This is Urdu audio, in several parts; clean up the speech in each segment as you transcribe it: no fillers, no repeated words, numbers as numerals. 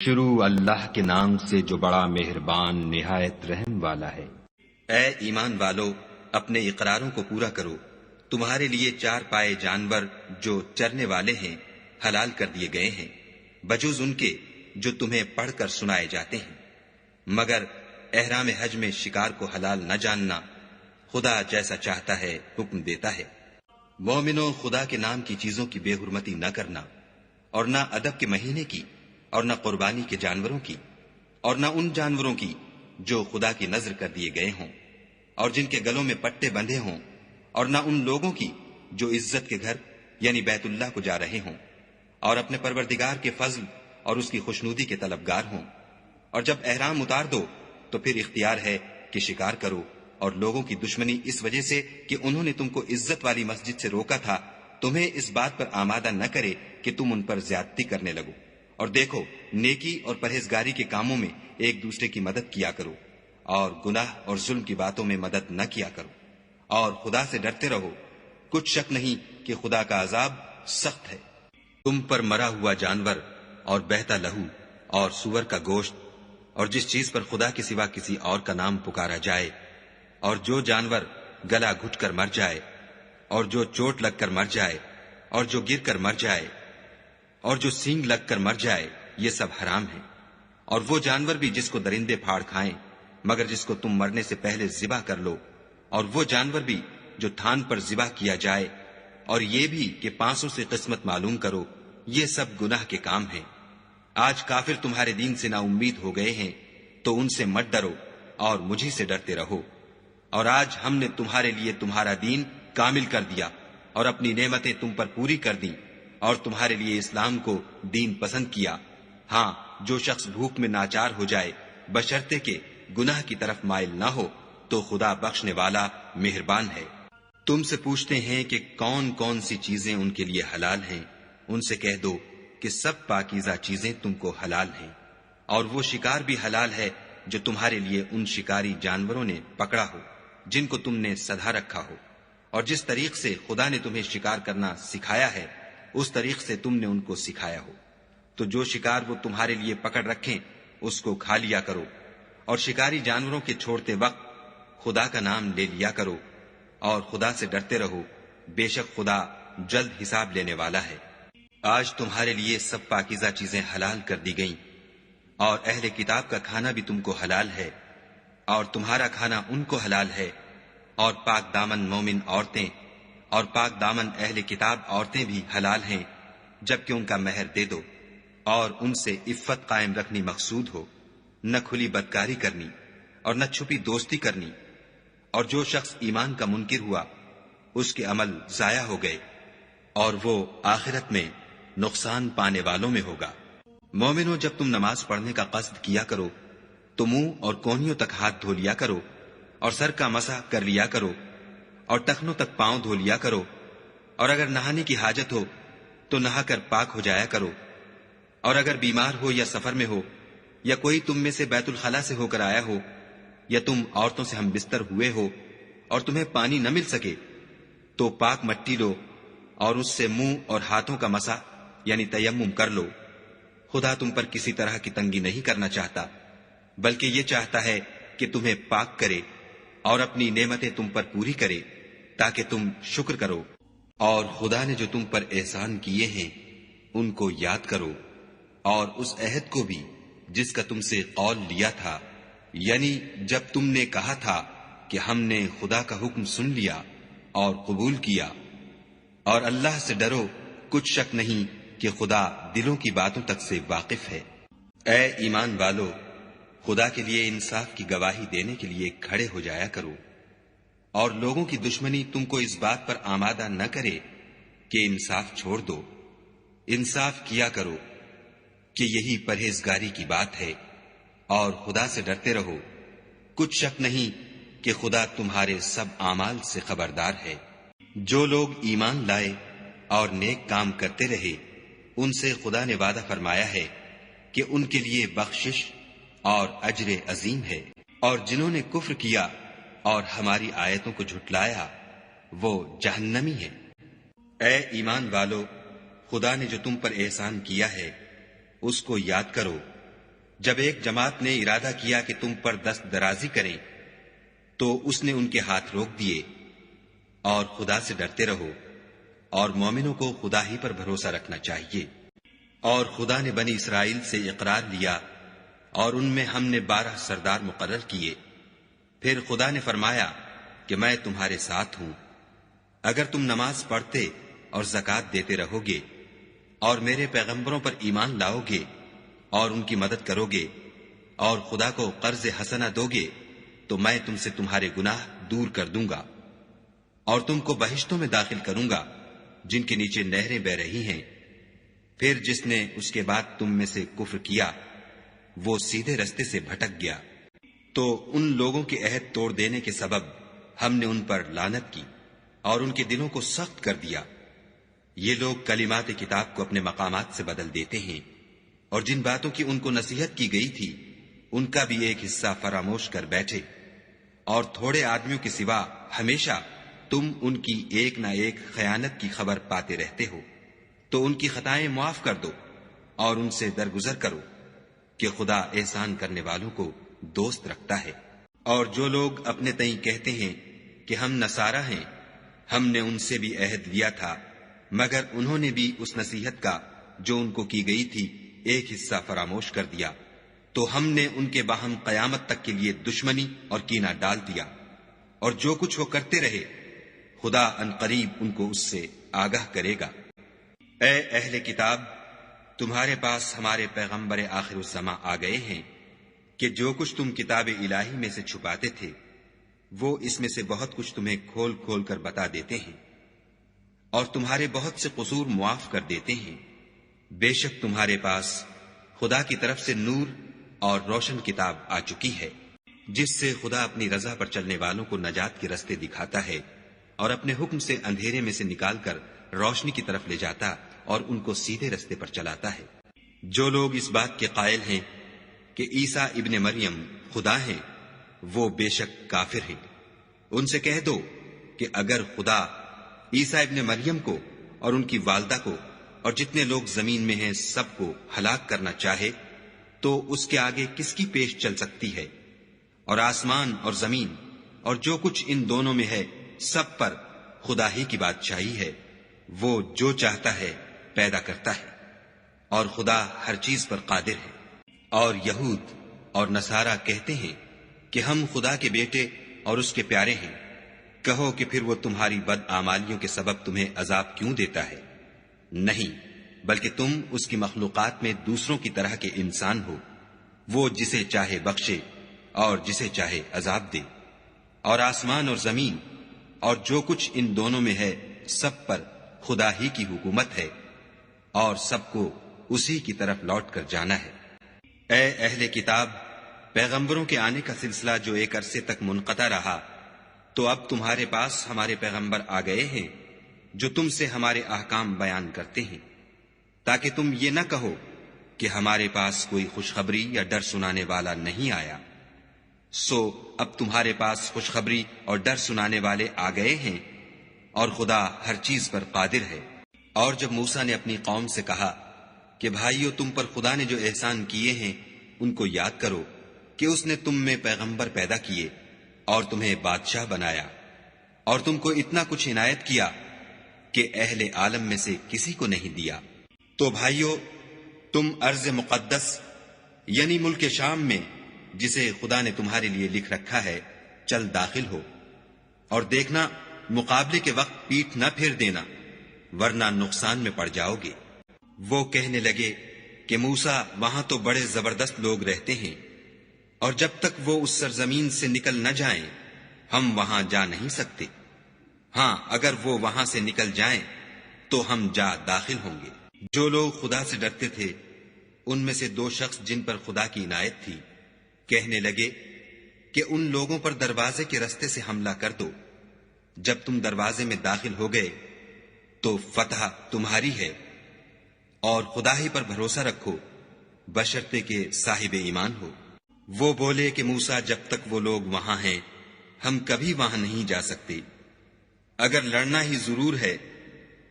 شروع اللہ کے نام سے جو بڑا مہربان نہایت رحم والا ہے۔ اے ایمان والو، اپنے اقراروں کو پورا کرو۔ تمہارے لیے چار پائے جانور جو چرنے والے ہیں حلال کر دیے گئے ہیں، بجوز ان کے جو تمہیں پڑھ کر سنائے جاتے ہیں، مگر احرام حج میں شکار کو حلال نہ جاننا، خدا جیسا چاہتا ہے حکم دیتا ہے۔ مومنو، خدا کے نام کی چیزوں کی بے حرمتی نہ کرنا، اور نہ ادب کے مہینے کی، اور نہ قربانی کے جانوروں کی، اور نہ ان جانوروں کی جو خدا کی نذر کر دیے گئے ہوں اور جن کے گلوں میں پٹے بندھے ہوں، اور نہ ان لوگوں کی جو عزت کے گھر یعنی بیت اللہ کو جا رہے ہوں اور اپنے پروردگار کے فضل اور اس کی خوشنودی کے طلبگار ہوں۔ اور جب احرام اتار دو تو پھر اختیار ہے کہ شکار کرو، اور لوگوں کی دشمنی اس وجہ سے کہ انہوں نے تم کو عزت والی مسجد سے روکا تھا تمہیں اس بات پر آمادہ نہ کرے کہ تم ان پر زیادتی کرنے لگو۔ اور دیکھو، نیکی اور پرہیزگاری کے کاموں میں ایک دوسرے کی مدد کیا کرو، اور گناہ اور ظلم کی باتوں میں مدد نہ کیا کرو، اور خدا سے ڈرتے رہو۔ کچھ شک نہیں کہ خدا کا عذاب سخت ہے۔ تم پر مرا ہوا جانور اور بہتا لہو اور سور کا گوشت اور جس چیز پر خدا کے سوا کسی اور کا نام پکارا جائے، اور جو جانور گلا گھٹ کر مر جائے، اور جو چوٹ لگ کر مر جائے، اور جو گر کر مر جائے، اور جو سینگ لگ کر مر جائے، یہ سب حرام ہے۔ اور وہ جانور بھی جس کو درندے پھاڑ کھائیں مگر جس کو تم مرنے سے پہلے ذبح کر لو، اور وہ جانور بھی جو تھان پر ذبح کیا جائے، اور یہ بھی کہ پانسوں سے قسمت معلوم کرو، یہ سب گناہ کے کام ہیں۔ آج کافر تمہارے دین سے نا امید ہو گئے ہیں تو ان سے مت ڈرو اور مجھی سے ڈرتے رہو۔ اور آج ہم نے تمہارے لیے تمہارا دین کامل کر دیا اور اپنی نعمتیں تم پر پوری کر دیں اور تمہارے لیے اسلام کو دین پسند کیا۔ ہاں، جو شخص بھوک میں ناچار ہو جائے بشرطے کہ گناہ کی طرف مائل نہ ہو تو خدا بخشنے والا مہربان ہے۔ تم سے پوچھتے ہیں کہ کون کون سی چیزیں ان کے لیے حلال ہیں، ان سے کہہ دو کہ سب پاکیزہ چیزیں تم کو حلال ہیں، اور وہ شکار بھی حلال ہے جو تمہارے لیے ان شکاری جانوروں نے پکڑا ہو جن کو تم نے سدھا رکھا ہو، اور جس طریق سے خدا نے تمہیں شکار کرنا سکھایا ہے اس طریق سے تم نے ان کو سکھایا ہو۔ تو جو شکار وہ تمہارے لیے پکڑ رکھیں اس کو کھا لیا کرو، اور شکاری جانوروں کے چھوڑتے وقت خدا کا نام لے لیا کرو، اور خدا سے ڈرتے رہو، بے شک خدا جلد حساب لینے والا ہے۔ آج تمہارے لیے سب پاکیزہ چیزیں حلال کر دی گئیں، اور اہل کتاب کا کھانا بھی تم کو حلال ہے، اور تمہارا کھانا ان کو حلال ہے، اور پاک دامن مومن عورتیں اور پاک دامن اہل کتاب عورتیں بھی حلال ہیں جبکہ ان کا مہر دے دو، اور ان سے عفت قائم رکھنی مقصود ہو، نہ کھلی بدکاری کرنی اور نہ چھپی دوستی کرنی۔ اور جو شخص ایمان کا منکر ہوا اس کے عمل ضائع ہو گئے اور وہ آخرت میں نقصان پانے والوں میں ہوگا۔ مومنو، جب تم نماز پڑھنے کا قصد کیا کرو تو منہ اور کونیوں تک ہاتھ دھو لیا کرو، اور سر کا مسح کر لیا کرو، اور ٹخنوں تک پاؤں دھو لیا کرو، اور اگر نہانے کی حاجت ہو تو نہا کر پاک ہو جایا کرو، اور اگر بیمار ہو یا سفر میں ہو یا کوئی تم میں سے بیت الخلا سے ہو کر آیا ہو یا تم عورتوں سے ہم بستر ہوئے ہو اور تمہیں پانی نہ مل سکے تو پاک مٹی لو اور اس سے منہ اور ہاتھوں کا مسح یعنی تیمم کر لو۔ خدا تم پر کسی طرح کی تنگی نہیں کرنا چاہتا، بلکہ یہ چاہتا ہے کہ تمہیں پاک کرے اور اپنی نعمتیں تم پر پوری کرے تاکہ تم شکر کرو۔ اور خدا نے جو تم پر احسان کیے ہیں ان کو یاد کرو، اور اس عہد کو بھی جس کا تم سے قول لیا تھا، یعنی جب تم نے کہا تھا کہ ہم نے خدا کا حکم سن لیا اور قبول کیا۔ اور اللہ سے ڈرو، کچھ شک نہیں کہ خدا دلوں کی باتوں تک سے واقف ہے۔ اے ایمان والو، خدا کے لیے انصاف کی گواہی دینے کے لیے کھڑے ہو جایا کرو، اور لوگوں کی دشمنی تم کو اس بات پر آمادہ نہ کرے کہ انصاف چھوڑ دو۔ انصاف کیا کرو کہ یہی پرہیزگاری کی بات ہے، اور خدا سے ڈرتے رہو، کچھ شک نہیں کہ خدا تمہارے سب اعمال سے خبردار ہے۔ جو لوگ ایمان لائے اور نیک کام کرتے رہے ان سے خدا نے وعدہ فرمایا ہے کہ ان کے لیے بخشش اور اجر عظیم ہے، اور جنہوں نے کفر کیا اور ہماری آیتوں کو جھٹلایا وہ جہنمی ہیں۔ اے ایمان والو، خدا نے جو تم پر احسان کیا ہے اس کو یاد کرو، جب ایک جماعت نے ارادہ کیا کہ تم پر دست درازی کریں تو اس نے ان کے ہاتھ روک دیے، اور خدا سے ڈرتے رہو، اور مومنوں کو خدا ہی پر بھروسہ رکھنا چاہیے۔ اور خدا نے بنی اسرائیل سے اقرار لیا، اور ان میں ہم نے 12 سردار مقرر کیے۔ پھر خدا نے فرمایا کہ میں تمہارے ساتھ ہوں، اگر تم نماز پڑھتے اور زکوٰۃ دیتے رہو گے اور میرے پیغمبروں پر ایمان لاؤ گے اور ان کی مدد کرو گے اور خدا کو قرض حسنہ دو گے تو میں تم سے تمہارے گناہ دور کر دوں گا اور تم کو بہشتوں میں داخل کروں گا جن کے نیچے نہریں بہ رہی ہیں۔ پھر جس نے اس کے بعد تم میں سے کفر کیا وہ سیدھے رستے سے بھٹک گیا، تو ان لوگوں کے عہد توڑ دینے کے سبب ہم نے ان پر لعنت کی اور ان کے دلوں کو سخت کر دیا۔ یہ لوگ کلمات کتاب کو اپنے مقامات سے بدل دیتے ہیں، اور جن باتوں کی ان کو نصیحت کی گئی تھی ان کا بھی ایک حصہ فراموش کر بیٹھے، اور تھوڑے آدمیوں کے سوا ہمیشہ تم ان کی ایک نہ ایک خیانت کی خبر پاتے رہتے ہو، تو ان کی خطائیں معاف کر دو اور ان سے درگزر کرو کہ خدا احسان کرنے والوں کو دوست رکھتا ہے۔ اور جو لوگ اپنے تئیں کہتے ہیں کہ ہم نصارہ ہیں، ہم نے ان سے بھی عہد لیا تھا، مگر انہوں نے بھی اس نصیحت کا جو ان کو کی گئی تھی ایک حصہ فراموش کر دیا، تو ہم نے ان کے باہم قیامت تک کے لیے دشمنی اور کینہ ڈال دیا۔ اور جو کچھ وہ کرتے رہے خدا عنقریب ان کو اس سے آگاہ کرے گا۔ اے اہل کتاب، تمہارے پاس ہمارے پیغمبر آخر الزماں آ گئے ہیں کہ جو کچھ تم کتاب الہی میں سے چھپاتے تھے وہ اس میں سے بہت کچھ تمہیں کھول کھول کر بتا دیتے ہیں، اور تمہارے بہت سے قصور معاف کر دیتے ہیں۔ بے شک تمہارے پاس خدا کی طرف سے نور اور روشن کتاب آ چکی ہے، جس سے خدا اپنی رضا پر چلنے والوں کو نجات کے رستے دکھاتا ہے اور اپنے حکم سے اندھیرے میں سے نکال کر روشنی کی طرف لے جاتا اور ان کو سیدھے رستے پر چلاتا ہے۔ جو لوگ اس بات کے قائل ہیں کہ عیسیٰ ابن مریم خدا ہیں وہ بے شک کافر ہیں۔ ان سے کہہ دو کہ اگر خدا عیسیٰ ابن مریم کو اور ان کی والدہ کو اور جتنے لوگ زمین میں ہیں سب کو ہلاک کرنا چاہے تو اس کے آگے کس کی پیش چل سکتی ہے؟ اور آسمان اور زمین اور جو کچھ ان دونوں میں ہے سب پر خدا ہی کی بادشاہی ہے، وہ جو چاہتا ہے پیدا کرتا ہے، اور خدا ہر چیز پر قادر ہے۔ اور یہود اور نصارہ کہتے ہیں کہ ہم خدا کے بیٹے اور اس کے پیارے ہیں۔ کہو کہ پھر وہ تمہاری بد اعمالیوں کے سبب تمہیں عذاب کیوں دیتا ہے؟ نہیں، بلکہ تم اس کی مخلوقات میں دوسروں کی طرح کے انسان ہو، وہ جسے چاہے بخشے اور جسے چاہے عذاب دے۔ اور آسمان اور زمین اور جو کچھ ان دونوں میں ہے سب پر خدا ہی کی حکومت ہے، اور سب کو اسی کی طرف لوٹ کر جانا ہے۔ اے اہل کتاب، پیغمبروں کے آنے کا سلسلہ جو ایک عرصے تک منقطع رہا، تو اب تمہارے پاس ہمارے پیغمبر آ گئے ہیں جو تم سے ہمارے احکام بیان کرتے ہیں، تاکہ تم یہ نہ کہو کہ ہمارے پاس کوئی خوشخبری یا ڈر سنانے والا نہیں آیا۔ سو اب تمہارے پاس خوشخبری اور ڈر سنانے والے آ گئے ہیں، اور خدا ہر چیز پر قادر ہے۔ اور جب موسیٰ نے اپنی قوم سے کہا کہ بھائیو، تم پر خدا نے جو احسان کیے ہیں ان کو یاد کرو کہ اس نے تم میں پیغمبر پیدا کیے اور تمہیں بادشاہ بنایا، اور تم کو اتنا کچھ عنایت کیا کہ اہل عالم میں سے کسی کو نہیں دیا۔ تو بھائیو، تم ارض مقدس یعنی ملک شام میں جسے خدا نے تمہارے لیے لکھ رکھا ہے چل داخل ہو، اور دیکھنا مقابلے کے وقت پیٹھ نہ پھیر دینا، ورنہ نقصان میں پڑ جاؤ گے۔ وہ کہنے لگے کہ موسیٰ، وہاں تو بڑے زبردست لوگ رہتے ہیں، اور جب تک وہ اس سرزمین سے نکل نہ جائیں ہم وہاں جا نہیں سکتے۔ ہاں، اگر وہ وہاں سے نکل جائیں تو ہم جا داخل ہوں گے۔ جو لوگ خدا سے ڈرتے تھے ان میں سے 2 شخص جن پر خدا کی عنایت تھی کہنے لگے کہ ان لوگوں پر دروازے کے رستے سے حملہ کر دو۔ جب تم دروازے میں داخل ہو گئے تو فتح تمہاری ہے، اور خدا ہی پر بھروسہ رکھو بشرطے کہ صاحب ایمان ہو۔ وہ بولے کہ موسیٰ، جب تک وہ لوگ وہاں ہیں ہم کبھی وہاں نہیں جا سکتے۔ اگر لڑنا ہی ضرور ہے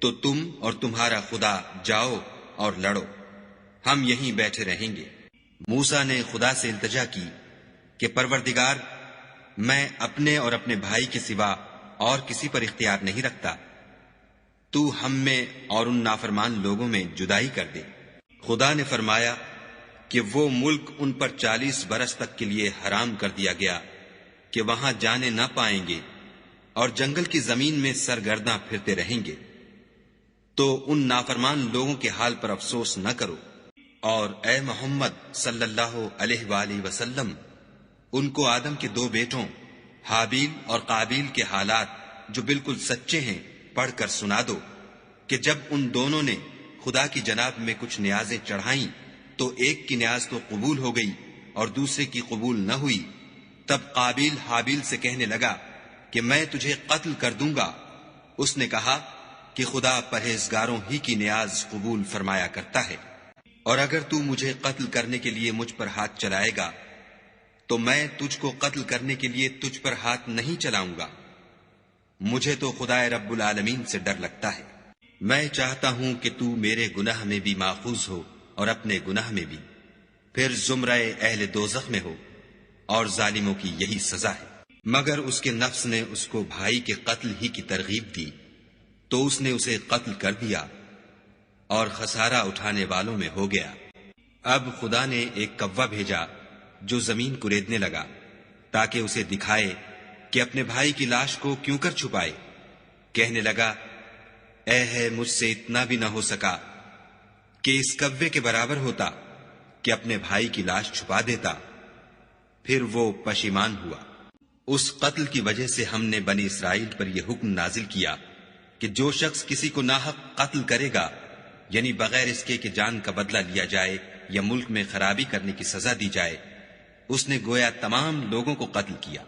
تو تم اور تمہارا خدا جاؤ اور لڑو، ہم یہیں بیٹھے رہیں گے۔ موسیٰ نے خدا سے التجا کی کہ پروردگار، میں اپنے اور اپنے بھائی کے سوا اور کسی پر اختیار نہیں رکھتا، تو ہم میں اور ان نافرمان لوگوں میں جدائی کر دے۔ خدا نے فرمایا کہ وہ ملک ان پر 40 برس تک کے لیے حرام کر دیا گیا کہ وہاں جانے نہ پائیں گے اور جنگل کی زمین میں سرگرداں پھرتے رہیں گے، تو ان نافرمان لوگوں کے حال پر افسوس نہ کرو، اور اے محمد صلی اللہ علیہ وآلہ وسلم ان کو آدم کے 2 بیٹوں حابیل اور قابیل کے حالات جو بالکل سچے ہیں پڑھ کر سنا دو کہ جب ان دونوں نے خدا کی جناب میں کچھ نیازیں چڑھائیں تو ایک کی نیاز تو قبول ہو گئی اور دوسرے کی قبول نہ ہوئی۔ تب قابیل حابیل سے کہنے لگا کہ میں تجھے قتل کر دوں گا۔ اس نے کہا کہ خدا پرہیزگاروں ہی کی نیاز قبول فرمایا کرتا ہے، اور اگر تو مجھے قتل کرنے کے لیے مجھ پر ہاتھ چلائے گا تو میں تجھ کو قتل کرنے کے لیے تجھ پر ہاتھ نہیں چلاؤں گا۔ مجھے تو خدا رب العالمین سے ڈر لگتا ہے، میں چاہتا ہوں کہ تو میرے گناہ میں بھی ماخوذ ہو اور اپنے گناہ میں بھی، پھر زمرہ اہل دوزخ میں ہو، اور ظالموں کی یہی سزا ہے۔ مگر اس کے نفس نے اس کو بھائی کے قتل ہی کی ترغیب دی تو اس نے اسے قتل کر دیا اور خسارہ اٹھانے والوں میں ہو گیا۔ اب خدا نے ایک کوا بھیجا جو زمین کریدنے لگا تاکہ اسے دکھائے کہ اپنے بھائی کی لاش کو کیوں کر چھپائے۔ کہنے لگا، اے ہے مجھ سے اتنا بھی نہ ہو سکا کہ اس کوے کے برابر ہوتا کہ اپنے بھائی کی لاش چھپا دیتا۔ پھر وہ پشیمان ہوا۔ اس قتل کی وجہ سے ہم نے بنی اسرائیل پر یہ حکم نازل کیا کہ جو شخص کسی کو ناحق قتل کرے گا، یعنی بغیر اس کے کہ جان کا بدلہ لیا جائے یا ملک میں خرابی کرنے کی سزا دی جائے، اس نے گویا تمام لوگوں کو قتل کیا،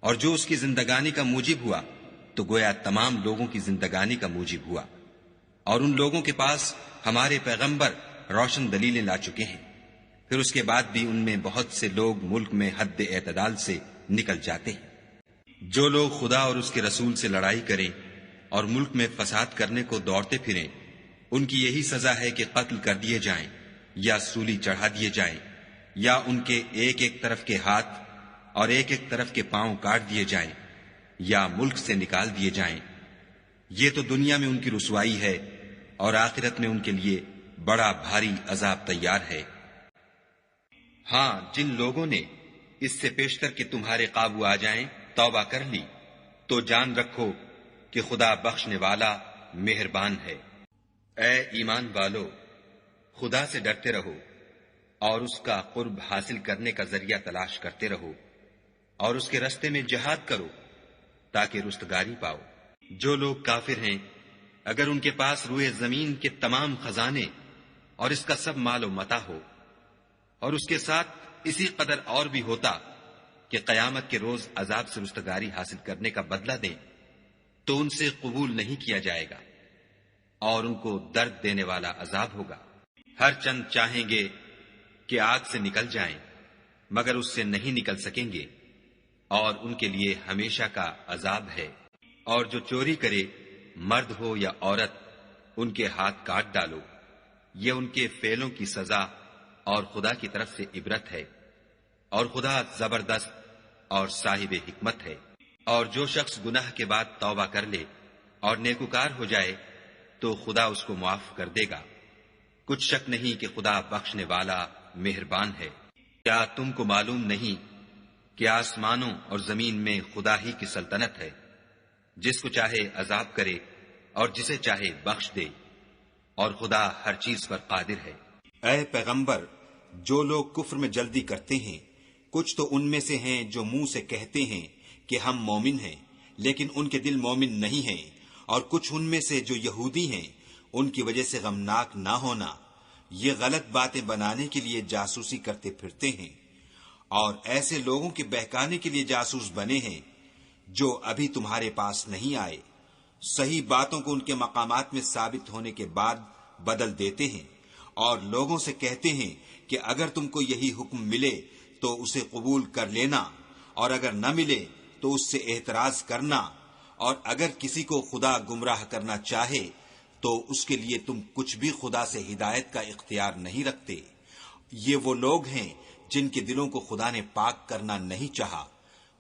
اور جو اس کی زندگانی کا موجب ہوا تو گویا تمام لوگوں کی زندگانی کا موجب ہوا۔ اور ان لوگوں کے پاس ہمارے پیغمبر روشن دلیلیں لا چکے ہیں، پھر اس کے بعد بھی ان میں بہت سے لوگ ملک میں حد اعتدال سے نکل جاتے ہیں۔ جو لوگ خدا اور اس کے رسول سے لڑائی کریں اور ملک میں فساد کرنے کو دوڑتے پھریں، ان کی یہی سزا ہے کہ قتل کر دیے جائیں یا سولی چڑھا دیے جائیں، یا ان کے ایک ایک طرف کے ہاتھ اور ایک ایک طرف کے پاؤں کاٹ دیے جائیں یا ملک سے نکال دیے جائیں۔ یہ تو دنیا میں ان کی رسوائی ہے، اور آخرت میں ان کے لیے بڑا بھاری عذاب تیار ہے۔ ہاں، جن لوگوں نے اس سے پیشتر کہ تمہارے قابو آ جائیں توبہ کر لی تو جان رکھو کہ خدا بخشنے والا مہربان ہے۔ اے ایمان والو، خدا سے ڈرتے رہو اور اس کا قرب حاصل کرنے کا ذریعہ تلاش کرتے رہو، اور اس کے رستے میں جہاد کرو تاکہ رستگاری پاؤ۔ جو لوگ کافر ہیں، اگر ان کے پاس روئے زمین کے تمام خزانے اور اس کا سب مال و متاع ہو، اور اس کے ساتھ اسی قدر اور بھی ہوتا کہ قیامت کے روز عذاب سے رستگاری حاصل کرنے کا بدلہ دیں، تو ان سے قبول نہیں کیا جائے گا، اور ان کو درد دینے والا عذاب ہوگا۔ ہر چند چاہیں گے کہ آگ سے نکل جائیں، مگر اس سے نہیں نکل سکیں گے، اور ان کے لیے ہمیشہ کا عذاب ہے۔ اور جو چوری کرے، مرد ہو یا عورت، ان کے ہاتھ کاٹ ڈالو، یہ ان کے فعلوں کی سزا اور خدا کی طرف سے عبرت ہے، اور خدا زبردست اور صاحب حکمت ہے۔ اور جو شخص گناہ کے بعد توبہ کر لے اور نیکوکار ہو جائے تو خدا اس کو معاف کر دے گا۔ کچھ شک نہیں کہ خدا بخشنے والا مہربان ہے۔ کیا تم کو معلوم نہیں کہ آسمانوں اور زمین میں خدا ہی کی سلطنت ہے، جس کو چاہے عذاب کرے اور جسے چاہے بخش دے، اور خدا ہر چیز پر قادر ہے۔ اے پیغمبر، جو لوگ کفر میں جلدی کرتے ہیں، کچھ تو ان میں سے ہیں جو منہ سے کہتے ہیں کہ ہم مومن ہیں، لیکن ان کے دل مومن نہیں ہیں، اور کچھ ان میں سے جو یہودی ہیں، ان کی وجہ سے غمناک نہ ہونا، یہ غلط باتیں بنانے کے لیے جاسوسی کرتے پھرتے ہیں، اور ایسے لوگوں کے بہکانے کے لیے جاسوس بنے ہیں جو ابھی تمہارے پاس نہیں آئے، صحیح باتوں کو ان کے مقامات میں ثابت ہونے کے بعد بدل دیتے ہیں، اور لوگوں سے کہتے ہیں کہ اگر تم کو یہی حکم ملے تو اسے قبول کر لینا، اور اگر نہ ملے تو اس سے اعتراض کرنا، اور اگر کسی کو خدا گمراہ کرنا چاہے تو اس کے لیے تم کچھ بھی خدا سے ہدایت کا اختیار نہیں رکھتے، یہ وہ لوگ ہیں جن کے دلوں کو خدا نے پاک کرنا نہیں چاہا،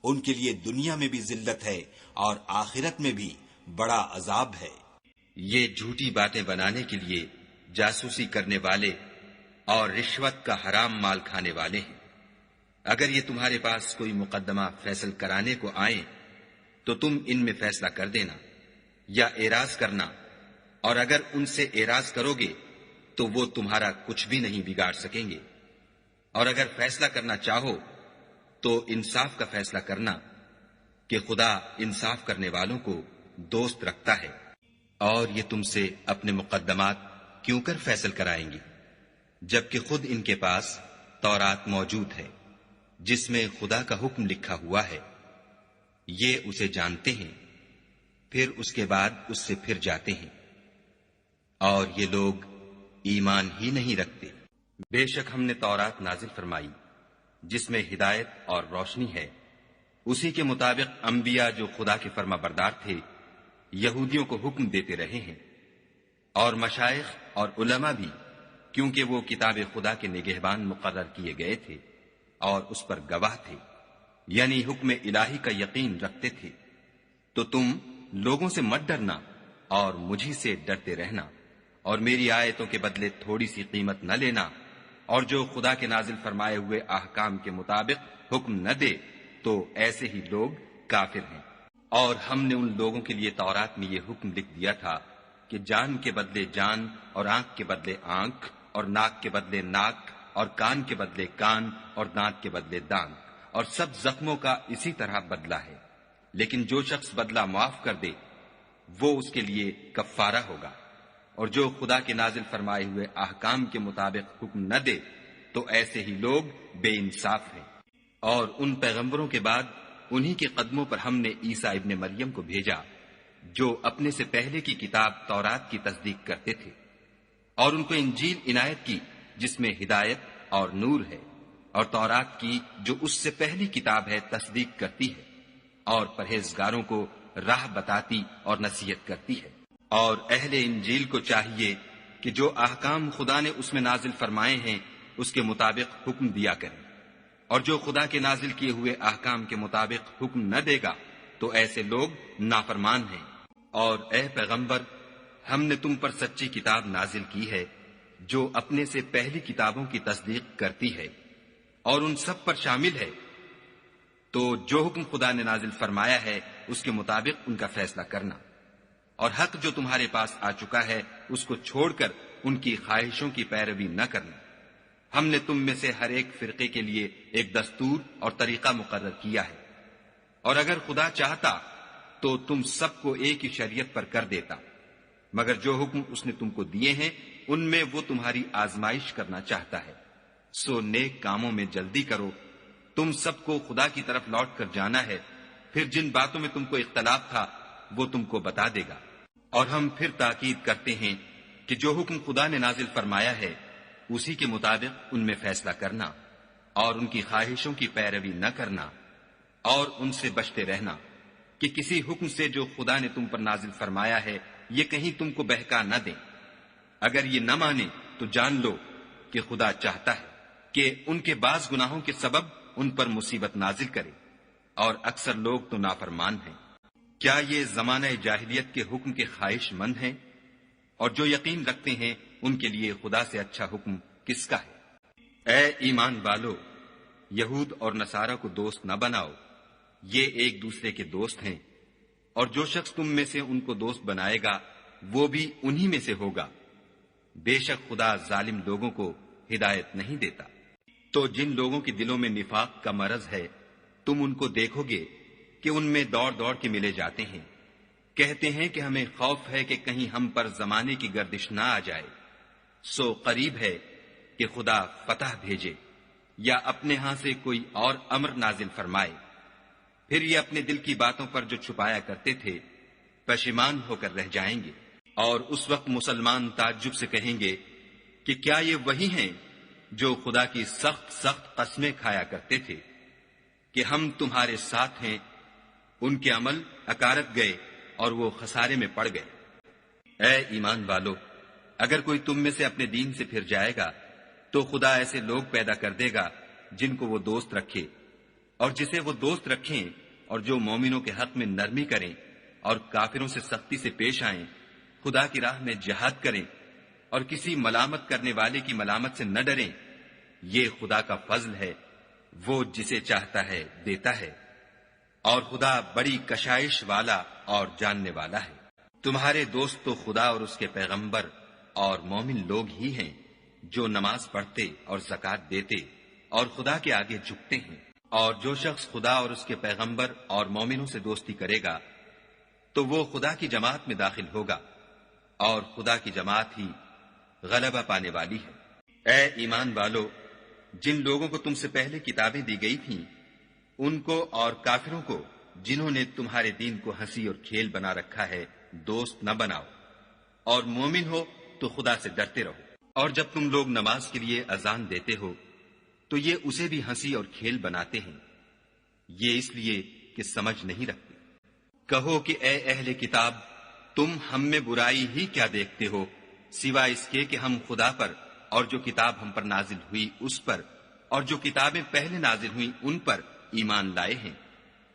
ان کے لیے دنیا میں بھی ذلت ہے اور آخرت میں بھی بڑا عذاب ہے۔ یہ جھوٹی باتیں بنانے کے لیے جاسوسی کرنے والے اور رشوت کا حرام مال کھانے والے ہیں۔ اگر یہ تمہارے پاس کوئی مقدمہ فیصل کرانے کو آئیں تو تم ان میں فیصلہ کر دینا یا اعراض کرنا، اور اگر ان سے اعراض کرو گے تو وہ تمہارا کچھ بھی نہیں بگاڑ سکیں گے، اور اگر فیصلہ کرنا چاہو تو انصاف کا فیصلہ کرنا کہ خدا انصاف کرنے والوں کو دوست رکھتا ہے۔ اور یہ تم سے اپنے مقدمات کیوں کر فیصل کرائیں گے جبکہ خود ان کے پاس تورات موجود ہے جس میں خدا کا حکم لکھا ہوا ہے۔ یہ اسے جانتے ہیں، پھر اس کے بعد اس سے پھر جاتے ہیں، اور یہ لوگ ایمان ہی نہیں رکھتے۔ بے شک ہم نے تورات نازل فرمائی جس میں ہدایت اور روشنی ہے، اسی کے مطابق انبیاء جو خدا کے فرما بردار تھے یہودیوں کو حکم دیتے رہے ہیں، اور مشائخ اور علماء بھی، کیونکہ وہ کتاب خدا کے نگہبان مقرر کیے گئے تھے اور اس پر گواہ تھے، یعنی حکم الہی کا یقین رکھتے تھے۔ تو تم لوگوں سے مت ڈرنا اور مجھی سے ڈرتے رہنا، اور میری آیتوں کے بدلے تھوڑی سی قیمت نہ لینا، اور جو خدا کے نازل فرمائے ہوئے احکام کے مطابق حکم نہ دے تو ایسے ہی لوگ کافر ہیں۔ اور ہم نے ان لوگوں کے لیے تورات میں یہ حکم لکھ دیا تھا کہ جان کے بدلے جان، اور آنکھ کے بدلے آنکھ، اور ناک کے بدلے ناک، اور کان کے بدلے کان، اور دانت کے بدلے دانت، اور سب زخموں کا اسی طرح بدلہ ہے۔ لیکن جو شخص بدلہ معاف کر دے وہ اس کے لیے کفارہ ہوگا، اور جو خدا کے نازل فرمائے ہوئے احکام کے مطابق حکم نہ دے تو ایسے ہی لوگ بے انصاف ہیں۔ اور ان پیغمبروں کے بعد انہی کے قدموں پر ہم نے عیسیٰ ابن مریم کو بھیجا جو اپنے سے پہلے کی کتاب تورات کی تصدیق کرتے تھے، اور ان کو انجیل عنایت کی جس میں ہدایت اور نور ہے، اور تورات کی جو اس سے پہلی کتاب ہے تصدیق کرتی ہے، اور پرہیزگاروں کو راہ بتاتی اور نصیحت کرتی ہے۔ اور اہل انجیل کو چاہیے کہ جو احکام خدا نے اس میں نازل فرمائے ہیں اس کے مطابق حکم دیا کریں، اور جو خدا کے نازل کیے ہوئے احکام کے مطابق حکم نہ دے گا تو ایسے لوگ نافرمان ہیں۔ اور اے پیغمبر، ہم نے تم پر سچی کتاب نازل کی ہے جو اپنے سے پہلی کتابوں کی تصدیق کرتی ہے اور ان سب پر شامل ہے، تو جو حکم خدا نے نازل فرمایا ہے اس کے مطابق ان کا فیصلہ کرنا، اور حق جو تمہارے پاس آ چکا ہے اس کو چھوڑ کر ان کی خواہشوں کی پیروی نہ کرنا۔ ہم نے تم میں سے ہر ایک فرقے کے لیے ایک دستور اور طریقہ مقرر کیا ہے، اور اگر خدا چاہتا تو تم سب کو ایک ہی شریعت پر کر دیتا، مگر جو حکم اس نے تم کو دیے ہیں ان میں وہ تمہاری آزمائش کرنا چاہتا ہے۔ سو نیک کاموں میں جلدی کرو، تم سب کو خدا کی طرف لوٹ کر جانا ہے، پھر جن باتوں میں تم کو اختلاف تھا وہ تم کو بتا دے گا۔ اور ہم پھر تاکید کرتے ہیں کہ جو حکم خدا نے نازل فرمایا ہے اسی کے مطابق ان میں فیصلہ کرنا، اور ان کی خواہشوں کی پیروی نہ کرنا، اور ان سے بچتے رہنا کہ کسی حکم سے جو خدا نے تم پر نازل فرمایا ہے یہ کہیں تم کو بہکا نہ دیں۔ اگر یہ نہ مانے تو جان لو کہ خدا چاہتا ہے کہ ان کے بعض گناہوں کے سبب ان پر مصیبت نازل کرے، اور اکثر لوگ تو نافرمان ہیں۔ کیا یہ زمانہ جاہلیت کے حکم کے خواہش مند ہیں؟ اور جو یقین رکھتے ہیں ان کے لیے خدا سے اچھا حکم کس کا ہے؟ اے ایمان والو، یہود اور نصارہ کو دوست نہ بناؤ، یہ ایک دوسرے کے دوست ہیں، اور جو شخص تم میں سے ان کو دوست بنائے گا وہ بھی انہی میں سے ہوگا۔ بے شک خدا ظالم لوگوں کو ہدایت نہیں دیتا۔ تو جن لوگوں کے دلوں میں نفاق کا مرض ہے تم ان کو دیکھو گے کہ ان میں دوڑ دوڑ کے ملے جاتے ہیں، کہتے ہیں کہ ہمیں خوف ہے کہ کہیں ہم پر زمانے کی گردش نہ آ جائے۔ سو قریب ہے کہ خدا فتح بھیجے یا اپنے ہاں سے کوئی اور امر نازل فرمائے، پھر یہ اپنے دل کی باتوں پر جو چھپایا کرتے تھے پشیمان ہو کر رہ جائیں گے۔ اور اس وقت مسلمان تعجب سے کہیں گے کہ کیا یہ وہی ہیں جو خدا کی سخت سخت قسمیں کھایا کرتے تھے کہ ہم تمہارے ساتھ ہیں؟ ان کے عمل اکارت گئے اور وہ خسارے میں پڑ گئے۔ اے ایمان والو، اگر کوئی تم میں سے اپنے دین سے پھر جائے گا تو خدا ایسے لوگ پیدا کر دے گا جن کو وہ دوست رکھے، اور جسے وہ دوست رکھیں، اور جو مومنوں کے حق میں نرمی کریں اور کافروں سے سختی سے پیش آئیں، خدا کی راہ میں جہاد کریں اور کسی ملامت کرنے والے کی ملامت سے نہ ڈریں۔ یہ خدا کا فضل ہے، وہ جسے چاہتا ہے دیتا ہے، اور خدا بڑی کشائش والا اور جاننے والا ہے۔ تمہارے دوست تو خدا اور اس کے پیغمبر اور مومن لوگ ہی ہیں جو نماز پڑھتے اور زکوٰۃ دیتے اور خدا کے آگے جھکتے ہیں، اور جو شخص خدا اور اس کے پیغمبر اور مومنوں سے دوستی کرے گا تو وہ خدا کی جماعت میں داخل ہوگا، اور خدا کی جماعت ہی غلبہ پانے والی ہے۔ اے ایمان والو، جن لوگوں کو تم سے پہلے کتابیں دی گئی تھیں ان کو اور کافروں کو جنہوں نے تمہارے دین کو ہنسی اور کھیل بنا رکھا ہے دوست نہ بناؤ، اور مومن ہو تو خدا سے ڈرتے رہو۔ اور جب تم لوگ نماز کے لیے اذان دیتے ہو تو یہ اسے بھی ہنسی اور کھیل بناتے ہیں، یہ اس لیے کہ سمجھ نہیں رکھتے۔ کہو کہ اے اہل کتاب، تم ہم میں برائی ہی کیا دیکھتے ہو سوائے اس کے کہ ہم خدا پر اور جو کتاب ہم پر نازل ہوئی اس پر اور جو کتابیں پہلے نازل ہوئی ان پر ایمان لائے ہیں،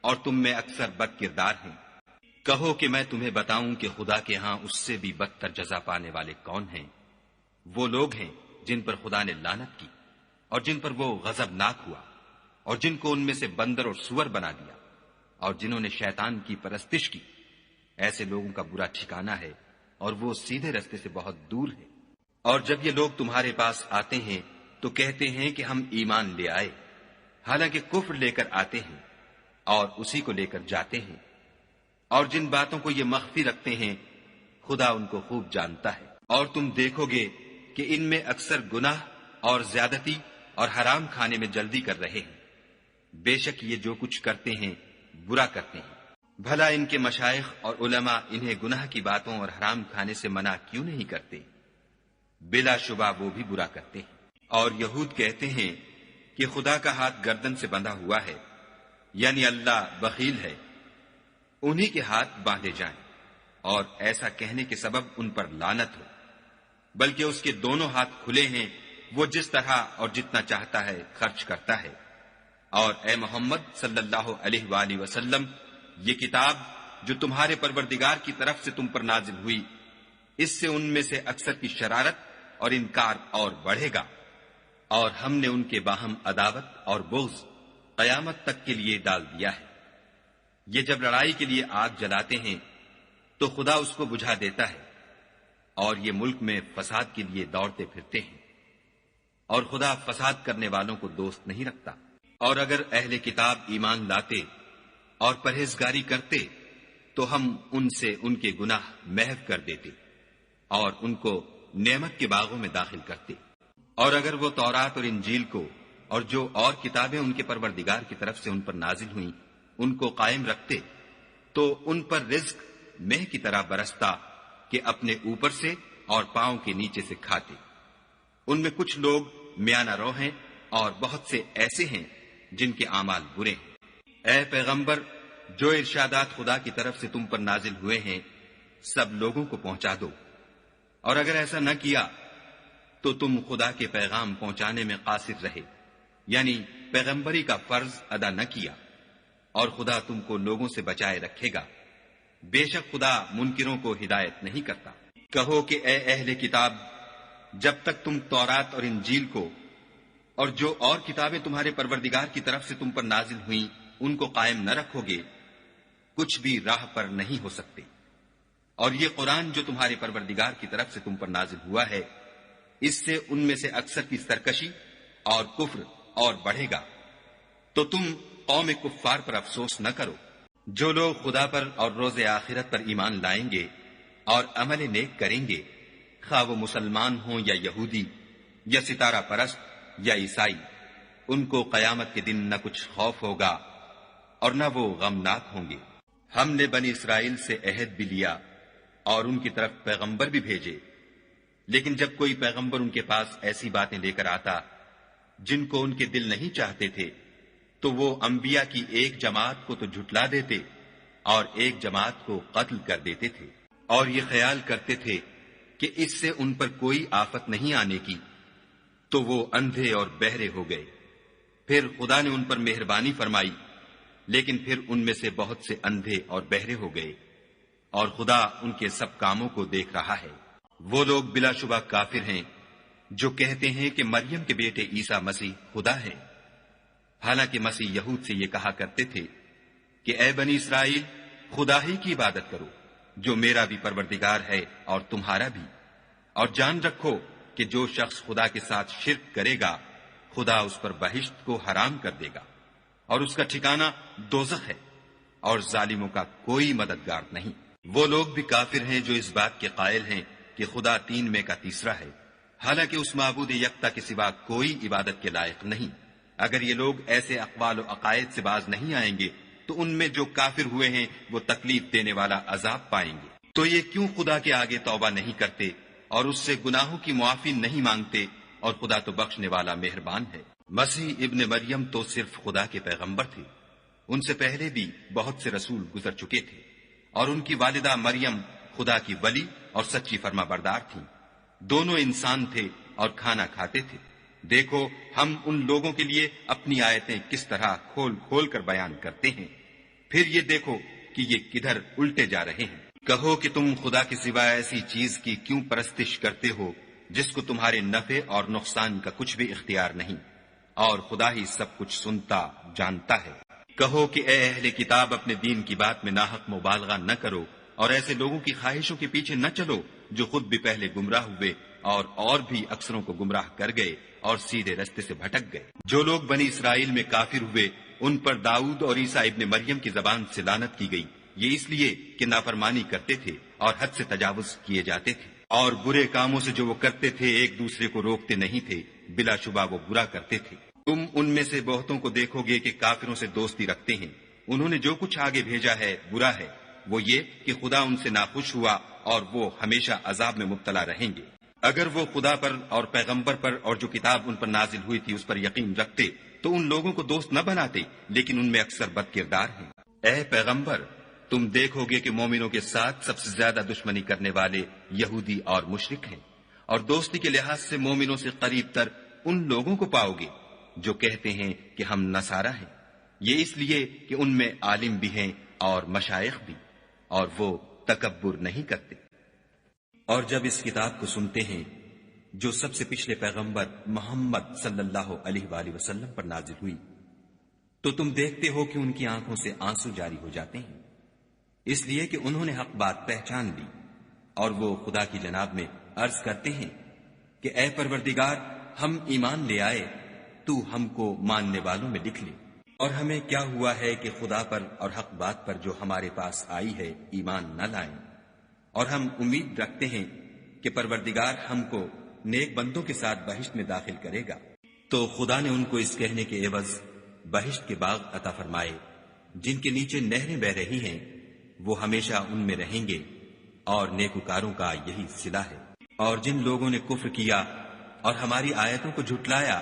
اور تم میں اکثر بد کردار ہیں۔ کہو کہ میں تمہیں بتاؤں کہ خدا کے ہاں اس سے بھی بدتر جزا پانے والے کون ہیں؟ وہ لوگ ہیں جن پر خدا نے لعنت کی اور جن پر وہ غضبناک ہوا، اور جن کو ان میں سے بندر اور سور بنا دیا، اور جنہوں نے شیطان کی پرستش کی۔ ایسے لوگوں کا برا ٹھکانہ ہے، اور وہ سیدھے رستے سے بہت دور ہے۔ اور جب یہ لوگ تمہارے پاس آتے ہیں تو کہتے ہیں کہ ہم ایمان لے آئے، حالانکہ کفر لے کر آتے ہیں اور اسی کو لے کر جاتے ہیں، اور جن باتوں کو یہ مخفی رکھتے ہیں خدا ان کو خوب جانتا ہے۔ اور تم دیکھو گے کہ ان میں اکثر گناہ اور زیادتی اور حرام کھانے میں جلدی کر رہے ہیں۔ بے شک یہ جو کچھ کرتے ہیں برا کرتے ہیں۔ بھلا ان کے مشائخ اور علماء انہیں گناہ کی باتوں اور حرام کھانے سے منع کیوں نہیں کرتے؟ بلا شبہ وہ بھی برا کرتے ہیں۔ اور یہود کہتے ہیں کہ خدا کا ہاتھ گردن سے بندھا ہوا ہے، یعنی اللہ بخیل ہے، انہی کے ہاتھ باندھے جائیں، اور ایسا کہنے کے سبب ان پر لعنت ہو، بلکہ اس کے دونوں ہاتھ کھلے ہیں، وہ جس طرح اور جتنا چاہتا ہے خرچ کرتا ہے۔ اور اے محمد صلی اللہ علیہ وآلہ وسلم، یہ کتاب جو تمہارے پروردگار کی طرف سے تم پر نازل ہوئی، اس سے ان میں سے اکثر کی شرارت اور انکار اور بڑھے گا، اور ہم نے ان کے باہم عداوت اور بغض قیامت تک کے لیے ڈال دیا ہے۔ یہ جب لڑائی کے لیے آگ جلاتے ہیں تو خدا اس کو بجھا دیتا ہے، اور یہ ملک میں فساد کے لیے دوڑتے پھرتے ہیں، اور خدا فساد کرنے والوں کو دوست نہیں رکھتا۔ اور اگر اہل کتاب ایمان لاتے اور پرہیزگاری کرتے تو ہم ان سے ان کے گناہ محو کر دیتے اور ان کو نعمت کے باغوں میں داخل کرتے۔ اور اگر وہ تورات اور انجیل کو اور جو اور کتابیں ان کے پروردگار کی طرف سے ان پر نازل ہوئیں ان کو قائم رکھتے تو ان پر رزق مہ کی طرح برستا کہ اپنے اوپر سے اور پاؤں کے نیچے سے کھاتے۔ ان میں کچھ لوگ میانہ رو ہیں اور بہت سے ایسے ہیں جن کے اعمال برے ہیں۔ اے پیغمبر، جو ارشادات خدا کی طرف سے تم پر نازل ہوئے ہیں سب لوگوں کو پہنچا دو، اور اگر ایسا نہ کیا تو تم خدا کے پیغام پہنچانے میں قاصر رہے، یعنی پیغمبری کا فرض ادا نہ کیا، اور خدا تم کو لوگوں سے بچائے رکھے گا۔ بے شک خدا منکروں کو ہدایت نہیں کرتا۔ کہو کہ اے اہل کتاب، جب تک تم تورات اور انجیل کو اور جو اور کتابیں تمہارے پروردگار کی طرف سے تم پر نازل ہوئیں ان کو قائم نہ رکھو گے کچھ بھی راہ پر نہیں ہو سکتے۔ اور یہ قرآن جو تمہارے پروردگار کی طرف سے تم پر نازل ہوا ہے اس سے ان میں سے اکثر کی سرکشی اور کفر اور بڑھے گا، تو تم قوم کفار پر افسوس نہ کرو۔ جو لوگ خدا پر اور روز آخرت پر ایمان لائیں گے اور عمل نیک کریں گے، خواہ وہ مسلمان ہوں یا یہودی یا ستارہ پرست یا عیسائی، ان کو قیامت کے دن نہ کچھ خوف ہوگا اور نہ وہ غمناک ہوں گے۔ ہم نے بنی اسرائیل سے عہد بھی لیا اور ان کی طرف پیغمبر بھی بھیجے، لیکن جب کوئی پیغمبر ان کے پاس ایسی باتیں لے کر آتا جن کو ان کے دل نہیں چاہتے تھے تو وہ انبیاء کی ایک جماعت کو تو جھٹلا دیتے اور ایک جماعت کو قتل کر دیتے تھے، اور یہ خیال کرتے تھے کہ اس سے ان پر کوئی آفت نہیں آنے کی، تو وہ اندھے اور بہرے ہو گئے۔ پھر خدا نے ان پر مہربانی فرمائی، لیکن پھر ان میں سے بہت سے اندھے اور بہرے ہو گئے، اور خدا ان کے سب کاموں کو دیکھ رہا ہے۔ وہ لوگ بلا شبہ کافر ہیں جو کہتے ہیں کہ مریم کے بیٹے عیسیٰ مسیح خدا ہے، حالانکہ مسیح یہود سے یہ کہا کرتے تھے کہ اے بنی اسرائیل، خدا ہی کی عبادت کرو جو میرا بھی پروردگار ہے اور تمہارا بھی، اور جان رکھو کہ جو شخص خدا کے ساتھ شرک کرے گا خدا اس پر بہشت کو حرام کر دے گا، اور اس کا ٹھکانہ دوزخ ہے، اور ظالموں کا کوئی مددگار نہیں۔ وہ لوگ بھی کافر ہیں جو اس بات کے قائل ہیں کہ خدا تین میں کا تیسرا ہے، حالانکہ اس معبود یکتا کے سوا کوئی عبادت کے لائق نہیں۔ اگر یہ لوگ ایسے اقوال و عقائد سے باز نہیں آئیں گے تو ان میں جو کافر ہوئے ہیں وہ تکلیف دینے والا عذاب پائیں گے۔ تو یہ کیوں خدا کے آگے توبہ نہیں کرتے اور اس سے گناہوں کی معافی نہیں مانگتے، اور خدا تو بخشنے والا مہربان ہے۔ مسیح ابن مریم تو صرف خدا کے پیغمبر تھے، ان سے پہلے بھی بہت سے رسول گزر چکے تھے، اور ان کی والدہ مریم خدا کی ولی اور سچی فرما بردار تھیں۔ دونوں انسان تھے اور کھانا کھاتے تھے۔ دیکھو ہم ان لوگوں کے لیے اپنی آیتیں کس طرح کھول کھول کر بیان کرتے ہیں، پھر یہ دیکھو کہ یہ کدھر الٹے جا رہے ہیں۔ کہو کہ تم خدا کے سوا ایسی چیز کی کیوں پرستش کرتے ہو جس کو تمہارے نفع اور نقصان کا کچھ بھی اختیار نہیں، اور خدا ہی سب کچھ سنتا جانتا ہے۔ کہو کہ اے اہل کتاب، اپنے دین کی بات میں ناحق مبالغہ نہ کرو، اور ایسے لوگوں کی خواہشوں کے پیچھے نہ چلو جو خود بھی پہلے گمراہ ہوئے اور بھی اکثروں کو گمراہ کر گئے اور سیدھے رستے سے بھٹک گئے۔ جو لوگ بنی اسرائیل میں کافر ہوئے ان پر داؤد اور عیسیٰ ابن مریم کی زبان سے لعنت کی گئی، یہ اس لیے کہ نافرمانی کرتے تھے اور حد سے تجاوز کیے جاتے تھے، اور برے کاموں سے جو وہ کرتے تھے ایک دوسرے کو روکتے نہیں تھے، بلا شبہ وہ برا کرتے تھے۔ تم ان میں سے بہتوں کو دیکھو گے کہ کافروں سے دوستی رکھتے ہیں، انہوں نے جو کچھ آگے بھیجا ہے برا ہے، وہ یہ کہ خدا ان سے ناخوش ہوا اور وہ ہمیشہ عذاب میں مبتلا رہیں گے۔ اگر وہ خدا پر اور پیغمبر پر اور جو کتاب ان پر نازل ہوئی تھی اس پر یقین رکھتے تو ان لوگوں کو دوست نہ بناتے، لیکن ان میں اکثر بد کردار ہیں۔ اے پیغمبر، تم دیکھو گے کہ مومنوں کے ساتھ سب سے زیادہ دشمنی کرنے والے یہودی اور مشرک ہیں، اور دوستی کے لحاظ سے مومنوں سے قریب تر ان لوگوں کو پاؤ گے جو کہتے ہیں کہ ہم نصارہ ہیں، یہ اس لیے کہ ان میں عالم بھی ہیں اور مشائخ بھی، اور وہ تکبر نہیں کرتے۔ اور جب اس کتاب کو سنتے ہیں جو سب سے پچھلے پیغمبر محمد صلی اللہ علیہ وآلہ وسلم پر نازل ہوئی، تو تم دیکھتے ہو کہ ان کی آنکھوں سے آنسو جاری ہو جاتے ہیں، اس لیے کہ انہوں نے حق بات پہچان لی، اور وہ خدا کی جناب میں عرض کرتے ہیں کہ اے پروردگار، ہم ایمان لے آئے، تو ہم کو ماننے والوں میں لکھ لے۔ اور ہمیں کیا ہوا ہے کہ خدا پر اور حق بات پر جو ہمارے پاس آئی ہے ایمان نہ لائیں، اور ہم امید رکھتے ہیں کہ پروردگار ہم کو نیک بندوں کے ساتھ بہشت میں داخل کرے گا۔ تو خدا نے ان کو اس کہنے کے عوض بہشت کے باغ عطا فرمائے جن کے نیچے نہریں بہ رہی ہیں، وہ ہمیشہ ان میں رہیں گے، اور نیکوکاروں کا یہی صلہ ہے۔ اور جن لوگوں نے کفر کیا اور ہماری آیتوں کو جھٹلایا